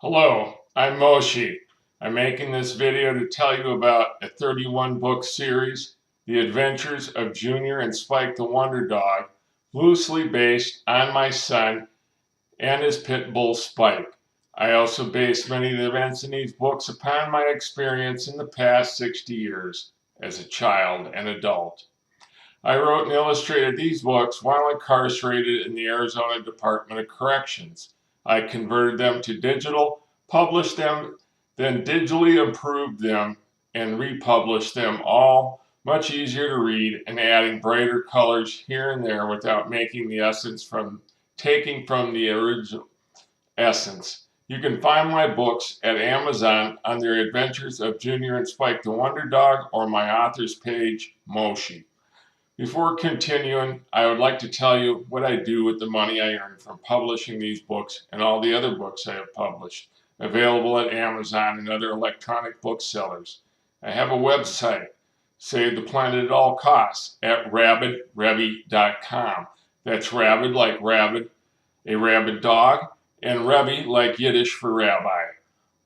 Hello, I'm Moshi. I'm making this video to tell you about a 31 book series, The Adventures of Junior and Spike the Wonder Dog, loosely based on my son and his pit bull Spike. I also base many of the events in these books upon my experience in the past 60 years as a child and adult. I wrote and illustrated these books while incarcerated in the Arizona Department of Corrections. I converted them to digital, published them, then digitally improved them, and republished them, all much easier to read and adding brighter colors here and there without making the essence from taking from the original essence. You can find my books at Amazon on their Adventures of Junior and Spike the Wonder Dog or my author's page, Moshi. Before continuing, I would like to tell you what I do with the money I earn from publishing these books and all the other books I have published, available at Amazon and other electronic booksellers. I have a website, Save the Planet at All Costs, at rabidrevy.com. That's rabid like rabbit, a rabid dog, and Revy like Yiddish for rabbi.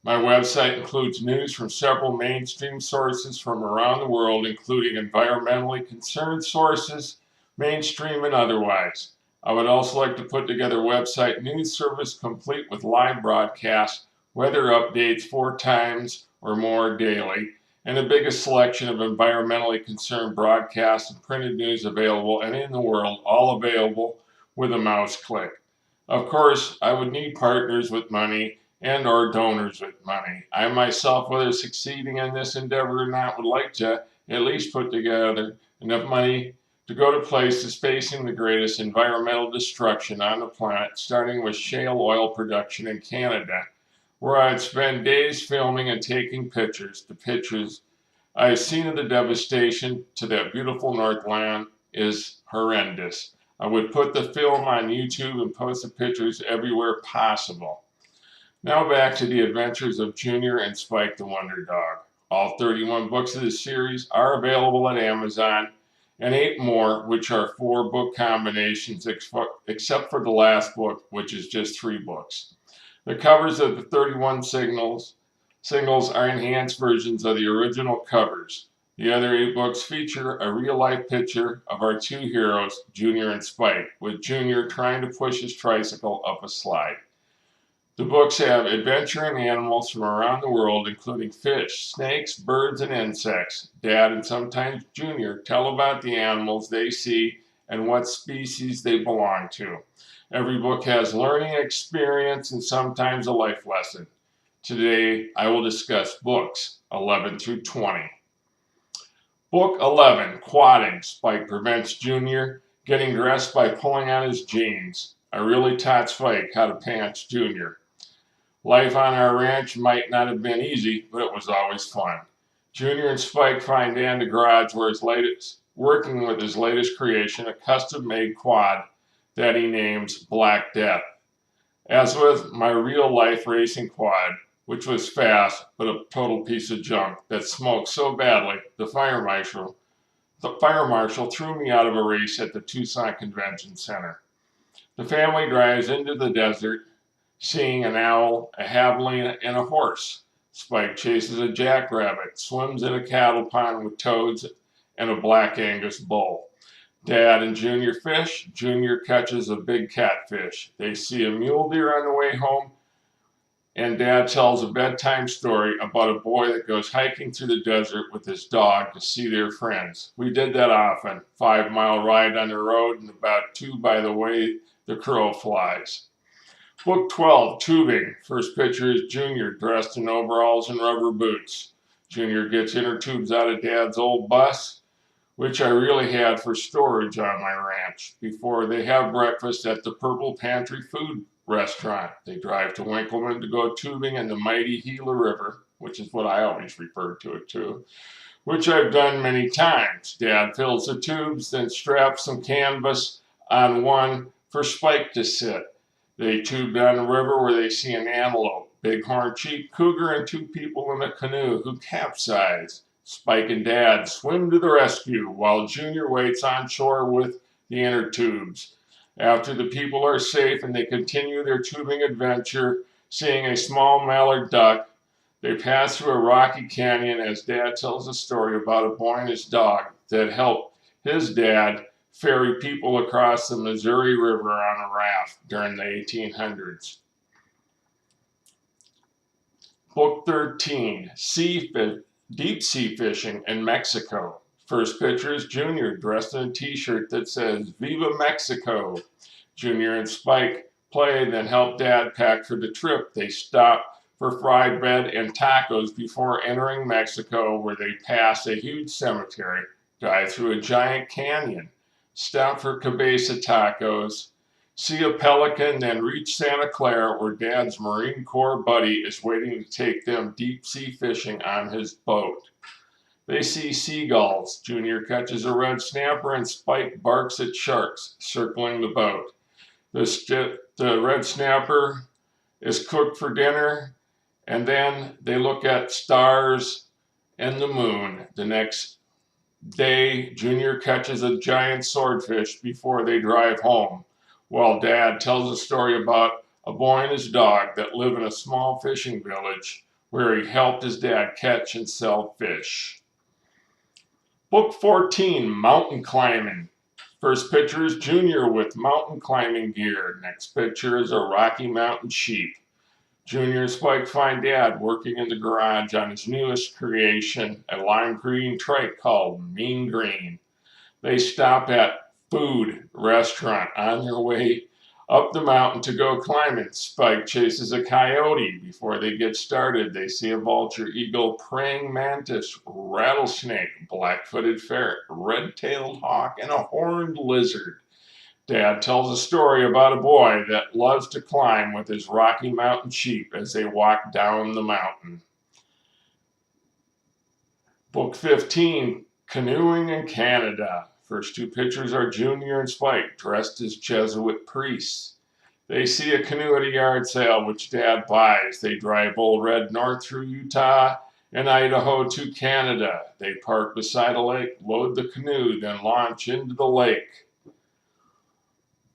My website includes news from several mainstream sources from around the world, including environmentally concerned sources, mainstream and otherwise. I would also like to put together a website news service complete with live broadcasts, weather updates 4 times or more daily, and the biggest selection of environmentally concerned broadcasts and printed news available and in the world, all available with a mouse click. Of course, I would need partners with money and or donors with money. I myself, whether succeeding in this endeavor or not, would like to at least put together enough money to go to places facing the greatest environmental destruction on the planet, starting with shale oil production in Canada, where I'd spend days filming and taking pictures. The pictures I've seen of the devastation to that beautiful Northland is horrendous. I would put the film on YouTube and post the pictures everywhere possible. Now back to the adventures of Junior and Spike the Wonder Dog. All 31 books of this series are available at Amazon, and 8 more, which are 4 book combinations, except for the last book, which is just 3 books. The covers of the 31 singles are enhanced versions of the original covers. The other 8 books feature a real-life picture of our 2 heroes, Junior and Spike, with Junior trying to push his tricycle up a slide. The books have adventuring animals from around the world, including fish, snakes, birds, and insects. Dad and sometimes Junior tell about the animals they see and what species they belong to. Every book has learning experience and sometimes a life lesson. Today, I will discuss books 11 through 20. Book 11, Quadding. Spike prevents Junior getting dressed by pulling on his jeans. I really taught Spike how to pants Junior. Life on our ranch might not have been easy, but it was always fun. Junior and Spike find Dan in the garage where working with his latest creation, a custom-made quad that he names Black Death. As with my real-life racing quad, which was fast but a total piece of junk that smoked so badly, the fire marshal threw me out of a race at the Tucson Convention Center. The family drives into the desert, seeing an owl, a javelina, and a horse. Spike chases a jackrabbit, swims in a cattle pond with toads, and a black Angus bull. Dad and Junior fish. Junior catches a big catfish. They see a mule deer on the way home, and Dad tells a bedtime story about a boy that goes hiking through the desert with his dog to see their friends. We did that often, 5-mile ride on the road and about 2 by the way the crow flies. Book 12, Tubing. First picture is Junior dressed in overalls and rubber boots. Junior gets inner tubes out of Dad's old bus, which I really had for storage on my ranch, before they have breakfast at the Purple Pantry food restaurant. They drive to Winkleman to go tubing in the mighty Gila River, which is what I always refer to it to, which I've done many times. Dad fills the tubes, then straps some canvas on one for Spike to sit. They tube down the river where they see an antelope, bighorn sheep, cougar, and 2 people in a canoe who capsize. Spike and Dad swim to the rescue while Junior waits on shore with the inner tubes. After the people are safe and they continue their tubing adventure, seeing a small mallard duck. They pass through a rocky canyon as Dad tells a story about a boy and his dog that helped his dad ferry people across the Missouri River on a raft during the 1800s. Book 13, Deep Sea Fishing in Mexico. First picture is Junior dressed in a t-shirt that says Viva Mexico. Junior and Spike play, then help Dad pack for the trip. They stop for fried bread and tacos before entering Mexico, where they pass a huge cemetery, dive through a giant canyon, stop for cabeza tacos, see a pelican, then reach Santa Clara, where Dad's Marine Corps buddy is waiting to take them deep sea fishing on his boat. They see seagulls. Junior catches a red snapper and Spike barks at sharks circling the boat. The red snapper is cooked for dinner, and then they look at stars and the moon. The next day, Junior catches a giant swordfish before they drive home, while Dad tells a story about a boy and his dog that live in a small fishing village where he helped his dad catch and sell fish. Book 14, Mountain Climbing. First picture is Junior with mountain climbing gear. Next picture is a Rocky Mountain sheep. Junior and Spike find Dad working in the garage on his newest creation, a lime green trike called Mean Green. They stop at food restaurant on their way up the mountain to go climbing. Spike chases a coyote. Before they get started, they see a vulture, eagle, praying mantis, rattlesnake, black-footed ferret, red-tailed hawk, and a horned lizard. Dad tells a story about a boy that loves to climb with his Rocky Mountain sheep as they walk down the mountain. Book 15, Canoeing in Canada. First two pictures are Junior and Spike dressed as Jesuit priests. They see a canoe at a yard sale, which Dad buys. They drive Old Red north through Utah and Idaho to Canada. They park beside a lake, load the canoe, then launch into the lake.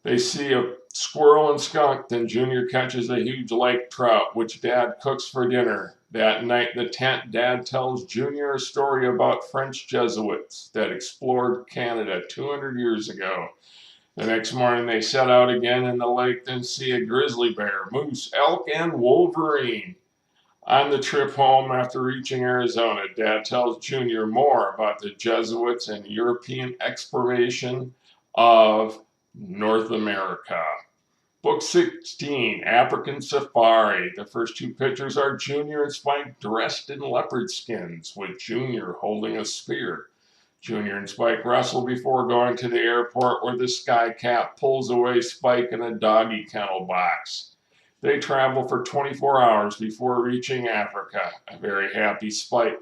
They see a squirrel and skunk, then Junior catches a huge lake trout, which Dad cooks for dinner. That night in the tent, Dad tells Junior a story about French Jesuits that explored Canada 200 years ago. The next morning, they set out again in the lake, then see a grizzly bear, moose, elk, and wolverine. On the trip home after reaching Arizona, Dad tells Junior more about the Jesuits and European exploration of North America. Book 16, African Safari. The first two pictures are Junior and Spike dressed in leopard skins, with Junior holding a spear. Junior and Spike wrestle before going to the airport, where the Sky Cat pulls away Spike in a doggy kennel box. They travel for 24 hours before reaching Africa. A very happy Spike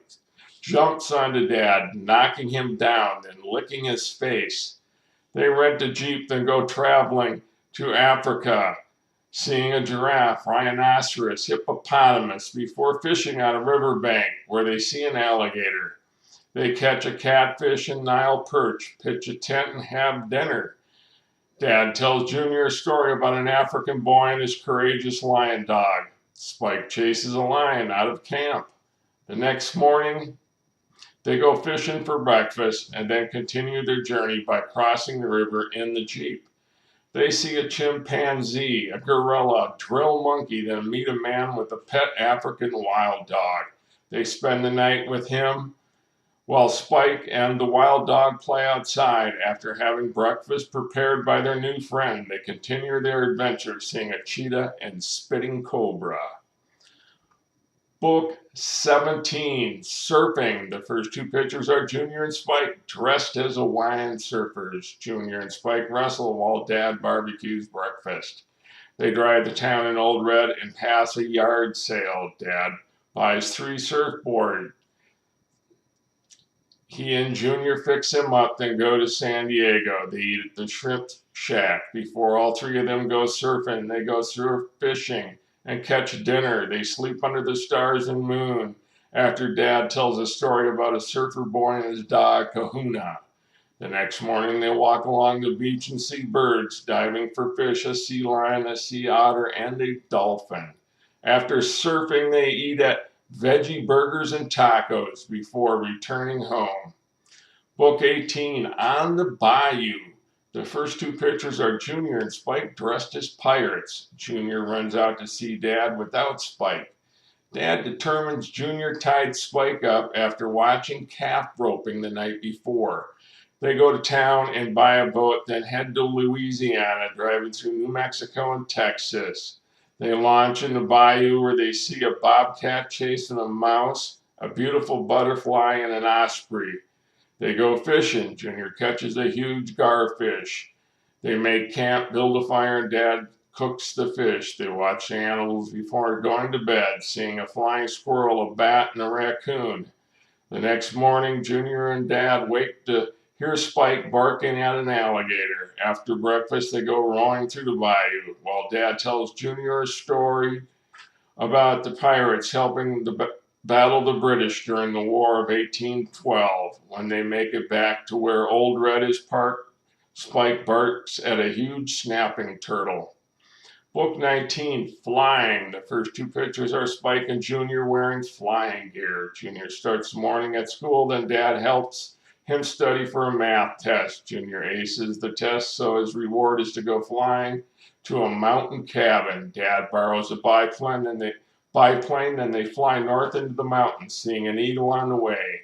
jumps onto Dad, knocking him down, then licking his face. They rent a Jeep, then go traveling to Africa, seeing a giraffe, rhinoceros, hippopotamus, before fishing on a riverbank where they see an alligator. They catch a catfish and Nile perch, pitch a tent, and have dinner. Dad tells Junior a story about an African boy and his courageous lion dog. Spike chases a lion out of camp. The next morning, they go fishing for breakfast and then continue their journey by crossing the river in the Jeep. They see a chimpanzee, a gorilla, a drill monkey, then meet a man with a pet African wild dog. They spend the night with him while Spike and the wild dog play outside. After having breakfast prepared by their new friend, they continue their adventure, seeing a cheetah and spitting cobra. Book 17, Surfing. The first two pictures are Junior and Spike dressed as Hawaiian surfers. Junior and Spike wrestle while Dad barbecues breakfast. They drive to town in Old Red and pass a yard sale. Dad buys 3 surfboards. He and Junior fix him up, then go to San Diego. They eat at the Shrimp Shack. Before all 3 of them go surfing, they go surf fishing and catch dinner. They sleep under the stars and moon after Dad tells a story about a surfer boy and his dog, Kahuna. The next morning, they walk along the beach and see birds, diving for fish, a sea lion, a sea otter, and a dolphin. After surfing, they eat at veggie burgers and tacos before returning home. Book 18, On the Bayou. The first two pictures are Junior and Spike dressed as pirates. Junior runs out to see Dad without Spike. Dad determines Junior tied Spike up after watching calf roping the night before. They go to town and buy a boat, then head to Louisiana, driving through New Mexico and Texas. They launch in the bayou where they see a bobcat chasing a mouse, a beautiful butterfly, and an osprey. They go fishing. Junior catches a huge garfish. They make camp, build a fire, and Dad cooks the fish. They watch the animals before going to bed, seeing a flying squirrel, a bat, and a raccoon. The next morning, Junior and Dad wake to hear Spike barking at an alligator. After breakfast, they go rowing through the bayou while Dad tells Junior a story about the pirates helping battle the British during the War of 1812. When they make it back to where Old Red is parked, Spike barks at a huge snapping turtle. Book 19, Flying. The first two pictures are Spike and Junior wearing flying gear. Junior starts the morning at school, then Dad helps him study for a math test. Junior aces the test, so his reward is to go flying to a mountain cabin. Dad borrows a biplane, then they fly north into the mountains, seeing an eagle on the way.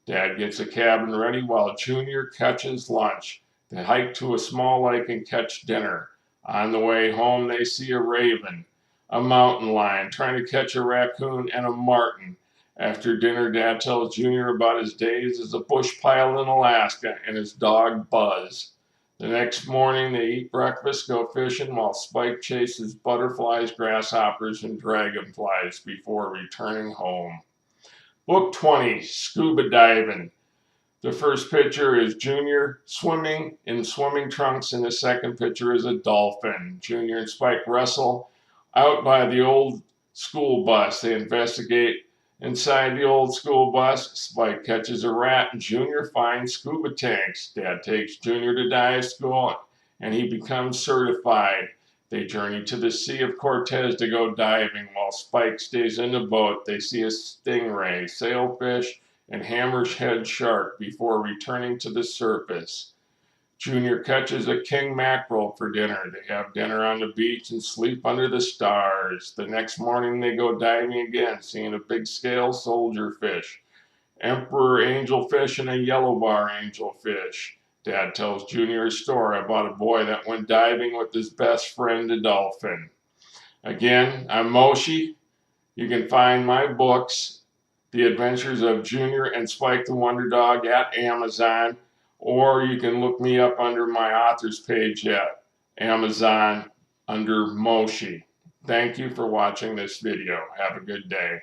Dad gets a cabin ready while Junior catches lunch. They hike to a small lake and catch dinner. On the way home, they see a raven, a mountain lion trying to catch a raccoon, and a marten. After dinner, Dad tells Junior about his days as a bush pilot in Alaska and his dog Buzz. The next morning, they eat breakfast, go fishing, while Spike chases butterflies, grasshoppers, and dragonflies before returning home. Book 20, Scuba Diving. The first picture is Junior swimming in swimming trunks, and the second picture is a dolphin. Junior and Spike wrestle out by the old school bus. They investigate inside the old school bus. Spike catches a rat, and Junior finds scuba tanks. Dad takes Junior to dive school, and he becomes certified. They journey to the Sea of Cortez to go diving. While Spike stays in the boat, they see a stingray, sailfish, and hammerhead shark before returning to the surface. Junior catches a king mackerel for dinner. They have dinner on the beach and sleep under the stars. The next morning they go diving again, seeing a big scale soldier fish, emperor angelfish, and a yellow bar angelfish. Dad tells Junior a story about a boy that went diving with his best friend, the dolphin. Again, I'm Moshi. You can find my books, The Adventures of Junior and Spike the Wonder Dog, at Amazon, or you can look me up under my author's page at Amazon under Moshi. Thank you for watching this video. Have a good day.